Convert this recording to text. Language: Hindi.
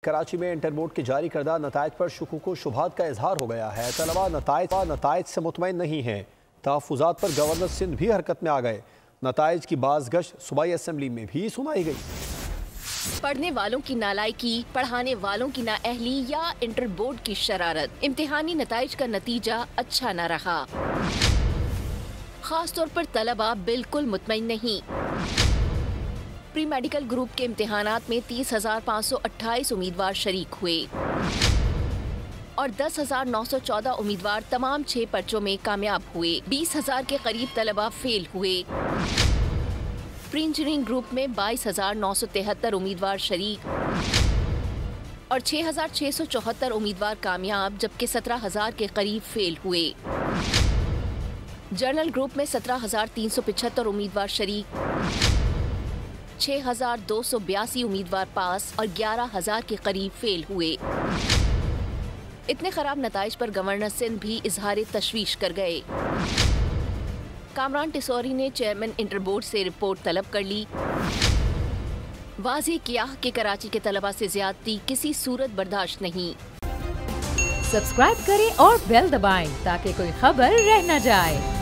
कराची में इंटर बोर्ड के जारी करदा नताइज पर शुकूक व शुबहात का इजहार हो गया है। तलबा नताइज से मुतमईन नहीं है। तहफ़्फ़ुज़ात पर गवर्नर सिंध भी हरकत में आ गए। नताइज की बाज़ गश्त सूबाई असम्बली में भी सुनाई गई। पढ़ने वालों की नालायकी, पढ़ाने वालों की नाअहली या इंटर बोर्ड की शरारत, इम्तिहानी नताइज का नतीजा अच्छा न रहा। खास तौर पर तलबा बिल्कुल मुतमईन नहीं। प्री मेडिकल ग्रुप के इम्तिहानात में 30,528 उम्मीदवार शरीक हुए और 10,914 उम्मीदवार तमाम 6 पर्चों में कामयाब हुए। 20,000 के करीब तलबा फेल हुए। प्री इंजीनियरिंग ग्रुप में 22,973 उम्मीदवार शरीक और 6,674 उम्मीदवार कामयाब, जबकि 17,000 के करीब फेल हुए। जर्नल ग्रुप में 17,375 उम्मीदवार शरीक, 6,282 उम्मीदवार पास और 11,000 के करीब फेल हुए। इतने खराब नताइज पर गवर्नर सिंध भी इजहार तशवीश कर गए। कामरान टिसौरी ने चेयरमैन इंटर बोर्ड से रिपोर्ट तलब कर ली। वाज़ेह किया कि कराची के तलबा से ज्यादती किसी सूरत बर्दाश्त नहीं। सब्सक्राइब करें और बेल दबाएं ताकि कोई खबर रह न जाए।